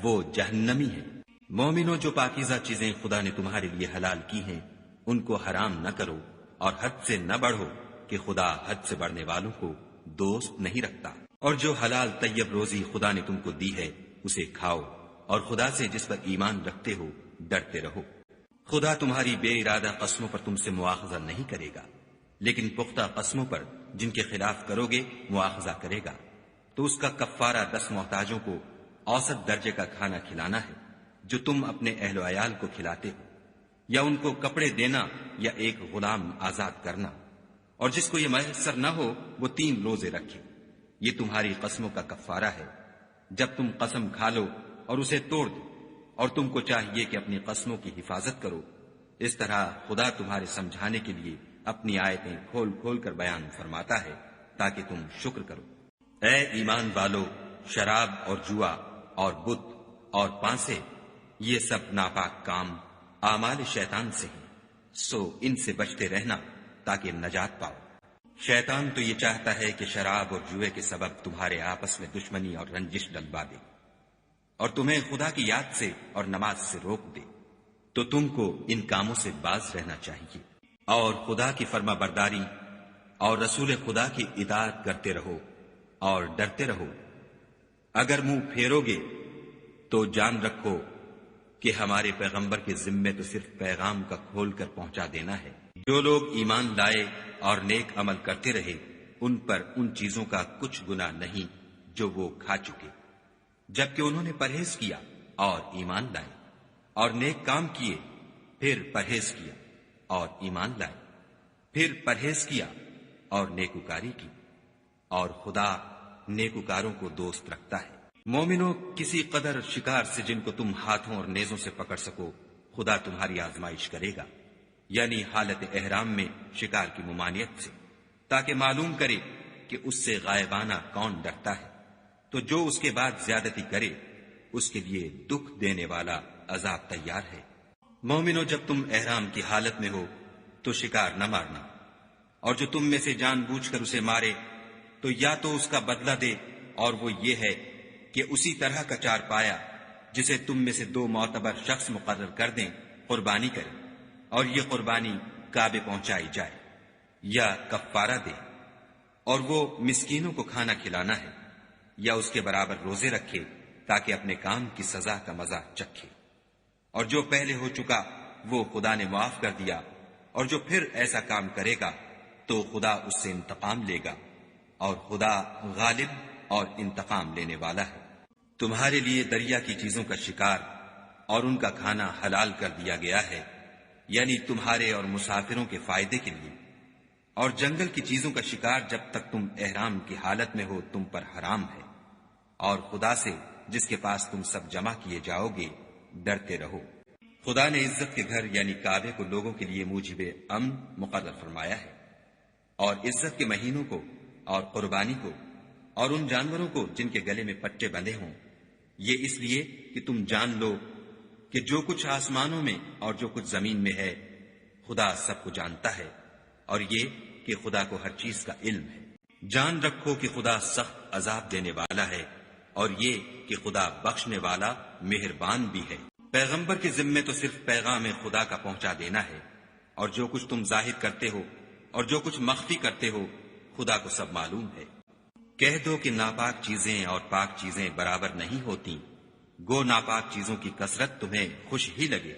وہ جہنمی ہیں۔ مومنوں، جو پاکیزہ چیزیں خدا نے تمہارے لیے حلال کی ہیں ان کو حرام نہ کرو، اور حد سے نہ بڑھو کہ خدا حد سے بڑھنے والوں کو دوست نہیں رکھتا۔ اور جو حلال طیب روزی خدا نے تم کو دی ہے اسے کھاؤ، اور خدا سے جس پر ایمان رکھتے ہو ڈرتے رہو۔ خدا تمہاری بے ارادہ قسموں پر تم سے مواخذہ نہیں کرے گا، لیکن پختہ قسموں پر جن کے خلاف کرو گے مواخذہ کرے گا، تو اس کا کفارہ 10 محتاجوں کو اوسط درجے کا کھانا کھلانا ہے جو تم اپنے اہل و عیال کو کھلاتے ہو، یا ان کو کپڑے دینا یا ایک غلام آزاد کرنا، اور جس کو یہ میسر نہ ہو وہ 3 روزے رکھے۔ یہ تمہاری قسموں کا کفارہ ہے جب تم قسم کھا لو اور اسے توڑ دو، اور تم کو چاہیے کہ اپنی قسموں کی حفاظت کرو۔ اس طرح خدا تمہارے سمجھانے کے لیے اپنی آیتیں کھول کھول کر بیان فرماتا ہے تاکہ تم شکر کرو۔ اے ایمان والو، شراب اور جوا اور بت اور پانسے، یہ سب ناپاک کام اعمال شیطان سے ہیں، سو ان سے بچتے رہنا تاکہ نجات پاؤ۔ شیطان تو یہ چاہتا ہے کہ شراب اور جوئے کے سبب تمہارے آپس میں دشمنی اور رنجش ڈلوا دے، اور تمہیں خدا کی یاد سے اور نماز سے روک دے، تو تم کو ان کاموں سے باز رہنا چاہیے، اور خدا کی فرما برداری اور رسول خدا کی اطاعت کرتے رہو اور ڈرتے رہو۔ اگر منہ پھیرو گے تو جان رکھو کہ ہمارے پیغمبر کے ذمے تو صرف پیغام کا کھول کر پہنچا دینا ہے۔ جو لوگ ایمان لائے اور نیک عمل کرتے رہے ان پر ان چیزوں کا کچھ گناہ نہیں جو وہ کھا چکے، جبکہ انہوں نے پرہیز کیا اور ایمان لائے، اور نیک کام کیے، پھر پرہیز کیا اور ایمان لائے، پھر پرہیز کیا اور نیکوکاری کی، اور خدا نیکوکاروں کو دوست رکھتا ہے۔ مومنو، کسی قدر شکار سے جن کو تم ہاتھوں اور نیزوں سے پکڑ سکو خدا تمہاری آزمائش کرے گا، یعنی حالت احرام میں شکار کی ممانعت سے، تاکہ معلوم کرے کہ اس سے غائبانہ کون ڈرتا ہے، تو جو اس کے بعد زیادتی کرے اس کے لیے دکھ دینے والا عذاب تیار ہے۔ مومنو، جب تم احرام کی حالت میں ہو تو شکار نہ مارنا، اور جو تم میں سے جان بوجھ کر اسے مارے تو یا تو اس کا بدلہ دے، اور وہ یہ ہے کہ اسی طرح کا چار پایا جسے تم میں سے 2 معتبر شخص مقرر کر دیں قربانی کرے، اور یہ قربانی کعبے پہنچائی جائے، یا کفارہ دے، اور وہ مسکینوں کو کھانا کھلانا ہے، یا اس کے برابر روزے رکھے تاکہ اپنے کام کی سزا کا مزہ چکھے۔ اور جو پہلے ہو چکا وہ خدا نے معاف کر دیا، اور جو پھر ایسا کام کرے گا تو خدا اس سے انتقام لے گا، اور خدا غالب اور انتقام لینے والا ہے۔ تمہارے لیے دریا کی چیزوں کا شکار اور ان کا کھانا حلال کر دیا گیا ہے، یعنی تمہارے اور مسافروں کے فائدے کے لیے، اور جنگل کی چیزوں کا شکار جب تک تم احرام کی حالت میں ہو تم پر حرام ہے، اور خدا سے جس کے پاس تم سب جمع کیے جاؤ گے ڈرتے رہو۔ خدا نے عزت کے گھر یعنی کعبے کو لوگوں کے لیے موجب امن مقرر فرمایا ہے، اور عزت کے مہینوں کو اور قربانی کو اور ان جانوروں کو جن کے گلے میں پٹے بندھے ہوں، یہ اس لیے کہ تم جان لو کہ جو کچھ آسمانوں میں اور جو کچھ زمین میں ہے خدا سب کو جانتا ہے، اور یہ کہ خدا کو ہر چیز کا علم ہے۔ جان رکھو کہ خدا سخت عذاب دینے والا ہے، اور یہ کہ خدا بخشنے والا مہربان بھی ہے۔ پیغمبر کے ذمے تو صرف پیغام خدا کا پہنچا دینا ہے، اور جو کچھ تم ظاہر کرتے ہو اور جو کچھ مخفی کرتے ہو خدا کو سب معلوم ہے۔ کہہ دو کہ ناپاک چیزیں اور پاک چیزیں برابر نہیں ہوتی، گو ناپاک چیزوں کی کثرت تمہیں خوش ہی لگے،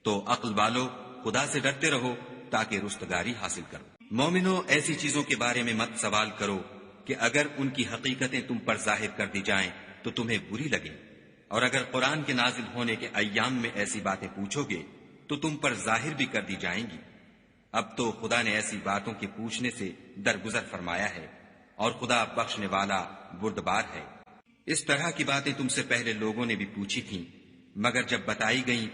تو عقل والو خدا سے ڈرتے رہو تاکہ رستگاری حاصل کرو۔ مومنو، ایسی چیزوں کے بارے میں مت سوال کرو کہ اگر ان کی حقیقتیں تم پر ظاہر کر دی جائیں تو تمہیں بری لگیں، اور اگر قرآن کے نازل ہونے کے ایام میں ایسی باتیں پوچھو گے تو تم پر ظاہر بھی کر دی جائیں گی۔ اب تو خدا نے ایسی باتوں کے پوچھنے سے درگزر فرمایا ہے، اور خدا بخشنے والا بردبار ہے۔ اس طرح کی باتیں تم سے پہلے لوگوں نے بھی پوچھی تھیں، مگر جب بتائی گئیں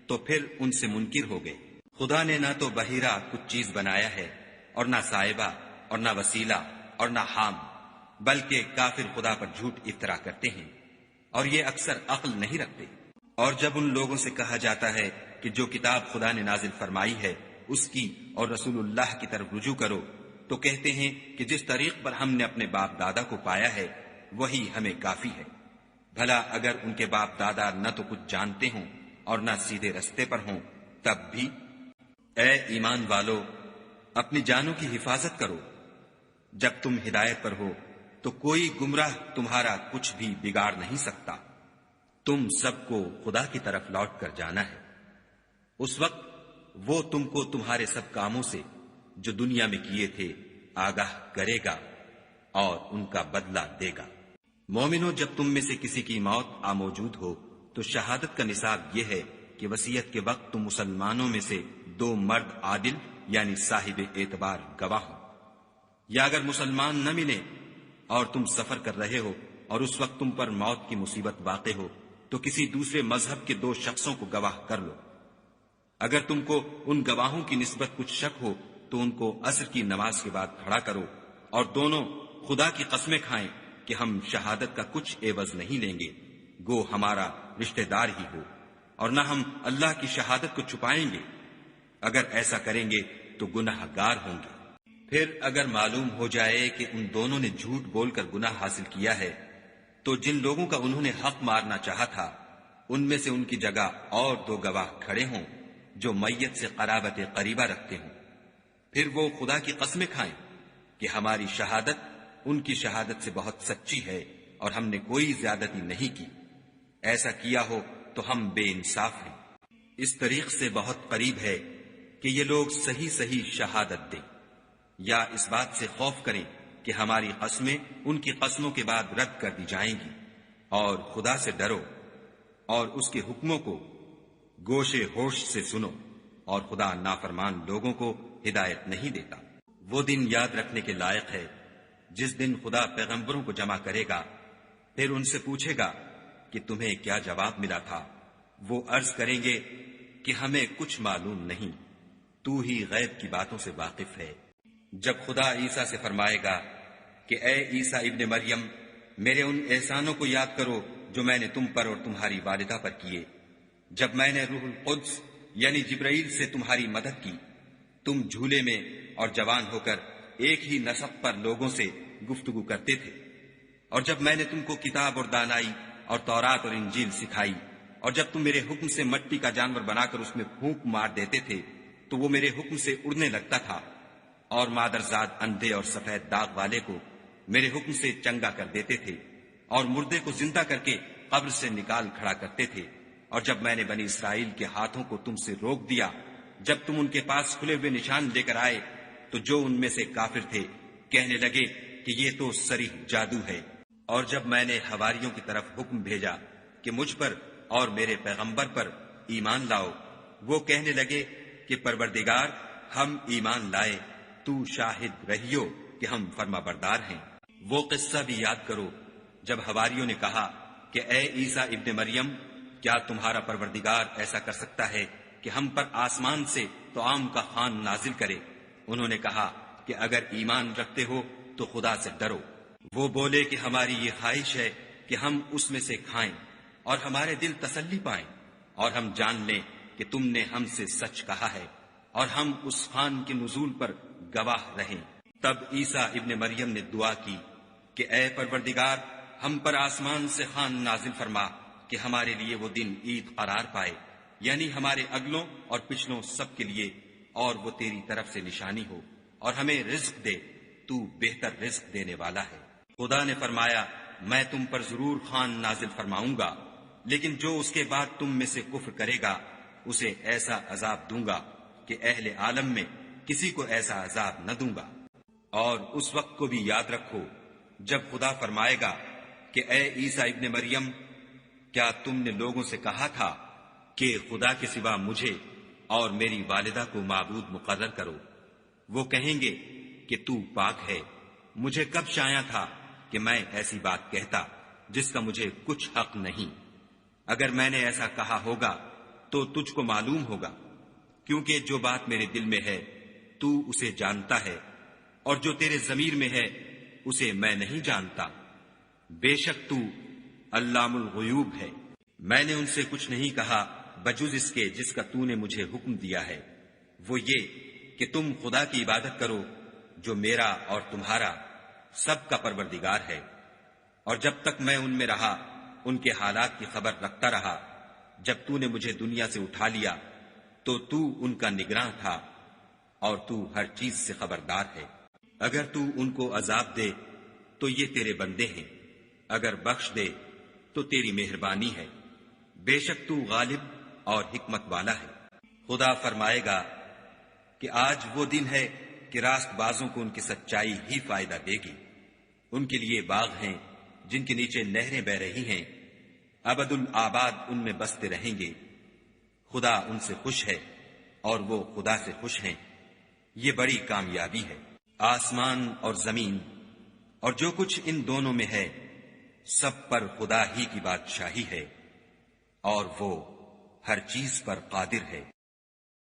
تو پھر ان سے منکر ہو گئے۔ خدا نے نہ تو بحیرہ کچھ چیز بنایا ہے، اور نہ صاحبہ، اور نہ وسیلہ، اور نہ حام، بلکہ کافر خدا پر جھوٹ افطرا کرتے ہیں، اور یہ اکثر عقل نہیں رکھتے۔ اور جب ان لوگوں سے کہا جاتا ہے کہ جو کتاب خدا نے نازل فرمائی ہے اس کی اور رسول اللہ کی طرف رجوع کرو، تو کہتے ہیں کہ جس طریق پر ہم نے اپنے باپ دادا کو پایا ہے وہی ہمیں کافی ہے۔ بھلا اگر ان کے باپ دادا نہ تو کچھ جانتے ہوں اور نہ سیدھے رستے پر ہوں تب بھی؟ اے ایمان والو، اپنی جانوں کی حفاظت کرو۔ جب تم ہدایت پر ہو تو کوئی گمراہ تمہارا کچھ بھی بگاڑ نہیں سکتا۔ تم سب کو خدا کی طرف لوٹ کر جانا ہے، اس وقت وہ تم کو تمہارے سب کاموں سے جو دنیا میں کیے تھے آگاہ کرے گا اور ان کا بدلہ دے گا۔ مومنو، جب تم میں سے کسی کی موت موجود ہو تو شہادت کا نصاب یہ ہے کہ وصیت کے وقت تم مسلمانوں میں سے 2 مرد عادل یعنی صاحب اعتبار گواہ ہو، یا اگر مسلمان نہ ملے اور تم سفر کر رہے ہو اور اس وقت تم پر موت کی مصیبت واقع ہو تو کسی دوسرے مذہب کے 2 شخصوں کو گواہ کر لو۔ اگر تم کو ان گواہوں کی نسبت کچھ شک ہو تو ان کو عصر کی نماز کے بعد کھڑا کرو، اور دونوں خدا کی قسمیں کھائیں کہ ہم شہادت کا کچھ عوض نہیں لیں گے، گو ہمارا رشتہ دار ہی ہو، اور نہ ہم اللہ کی شہادت کو چھپائیں گے۔ اگر ایسا کریں گے تو گناہ گار ہوں گے۔ پھر اگر معلوم ہو جائے کہ ان دونوں نے جھوٹ بول کر گناہ حاصل کیا ہے تو جن لوگوں کا انہوں نے حق مارنا چاہا تھا ان میں سے ان کی جگہ اور 2 گواہ کھڑے ہوں جو میت سے قرابت قریبہ رکھتے ہوں، پھر وہ خدا کی قسمیں کھائیں کہ ہماری شہادت ان کی شہادت سے بہت سچی ہے، اور ہم نے کوئی زیادتی نہیں کی. ایسا کیا ہو تو ہم بے انصاف ہیں. اس طریق سے بہت قریب ہے کہ یہ لوگ صحیح صحیح شہادت دیں، یا اس بات سے خوف کریں کہ ہماری قسمیں ان کی قسموں کے بعد رد کر دی جائیں گی. اور خدا سے ڈرو اور اس کے حکموں کو گوشے ہوش سے سنو، اور خدا نافرمان لوگوں کو ہدایت نہیں دیتا. وہ دن یاد رکھنے کے لائق ہے جس دن خدا پیغمبروں کو جمع کرے گا، پھر ان سے پوچھے گا کہ تمہیں کیا جواب ملا تھا. وہ عرض کریں گے کہ ہمیں کچھ معلوم نہیں، تو ہی غیب کی باتوں سے واقف ہے. جب خدا عیسیٰ سے فرمائے گا کہ اے عیسیٰ ابن مریم، میرے ان احسانوں کو یاد کرو جو میں نے تم پر اور تمہاری والدہ پر کیے، جب میں نے روح القدس یعنی جبرائیل سے تمہاری مدد کی، تم جھولے میں اور جوان ہو کر ایک ہی نسق پر لوگوں سے گفتگو کرتے تھے، اور جب میں نے تم کو کتاب اور دانائی اور تورات اور انجیل سکھائی، اور جب تم میرے حکم سے مٹی کا جانور بنا کر اس میں پھونک مار دیتے تھے تو وہ میرے حکم سے اڑنے لگتا تھا، اور مادرزاد اندھے اور سفید داغ والے کو میرے حکم سے چنگا کر دیتے تھے، اور مردے کو زندہ کر کے قبر سے نکال کھڑا کرتے تھے. اور جب میں نے بنی اسرائیل کے ہاتھوں کو تم سے روک دیا، جب تم ان کے پاس کھلے ہوئے نشان لے کر آئے، تو جو ان میں سے کافر تھے کہنے لگے کہ یہ تو صریح جادو ہے. اور جب میں نے حواریوں کی طرف حکم بھیجا کہ مجھ پر اور میرے پیغمبر پر ایمان لاؤ، وہ کہنے لگے کہ پروردگار، ہم ایمان لائے، تو شاہد رہیو کہ ہم فرما بردار ہیں. وہ قصہ بھی یاد کرو جب حواریوں نے کہا کہ اے عیسیٰ ابن مریم، کیا تمہارا پروردگار ایسا کر سکتا ہے کہ ہم پر آسمان سے طعام کا خوان نازل کرے؟ انہوں نے کہا کہ اگر ایمان رکھتے ہو تو خدا سے ڈرو. وہ بولے کہ ہماری یہ خواہش ہے کہ ہم اس میں سے کھائیں اور ہمارے دل تسلی پائیں، اور ہم جان لیں کہ تم نے ہم سے سچ کہا ہے، اور ہم اس خوان کے نزول پر گواہ رہیں. تب عیسیٰ ابن مریم نے دعا کی کہ اے پروردگار، ہم پر آسمان سے خوان نازل فرما کہ ہمارے لیے وہ دن عید قرار پائے، یعنی ہمارے اگلوں اور پچھلوں سب کے لیے، اور وہ تیری طرف سے نشانی ہو، اور ہمیں رزق دے، تو بہتر رزق دینے والا ہے. خدا نے فرمایا، میں تم پر ضرور خوان نازل فرماؤں گا، لیکن جو اس کے بعد تم میں سے کفر کرے گا اسے ایسا عذاب دوں گا کہ اہل عالم میں کسی کو ایسا عذاب نہ دوں گا. اور اس وقت کو بھی یاد رکھو جب خدا فرمائے گا کہ اے عیسیٰ ابن مریم، کیا تم نے لوگوں سے کہا تھا کہ خدا کے سوا مجھے اور میری والدہ کو معبود مقرر کرو؟ وہ کہیں گے کہ تو پاک ہے، مجھے کب شایع تھا کہ میں ایسی بات کہتا جس کا مجھے کچھ حق نہیں. اگر میں نے ایسا کہا ہوگا تو تجھ کو معلوم ہوگا، کیونکہ جو بات میرے دل میں ہے تو اسے جانتا ہے، اور جو تیرے ضمیر میں ہے اسے میں نہیں جانتا. بے شک تو علام الغیوب ہے. میں نے ان سے کچھ نہیں کہا بجز اس کے جس کا تو نے مجھے حکم دیا ہے، وہ یہ کہ تم خدا کی عبادت کرو جو میرا اور تمہارا سب کا پروردگار ہے. اور جب تک میں ان میں رہا ان کے حالات کی خبر رکھتا رہا. جب تو نے مجھے دنیا سے اٹھا لیا تو تو ان کا نگراں تھا، اور تو ہر چیز سے خبردار ہے. اگر تو ان کو عذاب دے تو یہ تیرے بندے ہیں، اگر بخش دے تو تیری مہربانی ہے. بے شک تو غالب اور حکمت والا ہے. خدا فرمائے گا کہ آج وہ دن ہے کہ راست بازوں کو ان کی سچائی ہی فائدہ دے گی. ان کے لیے باغ ہیں جن کے نیچے نہریں بہ رہی ہیں، ابد الآباد ان میں بستے رہیں گے. خدا ان سے خوش ہے اور وہ خدا سے خوش ہیں. یہ بڑی کامیابی ہے. آسمان اور زمین اور جو کچھ ان دونوں میں ہے سب پر خدا ہی کی بادشاہی ہے، اور وہ ہر چیز پر قادر ہے.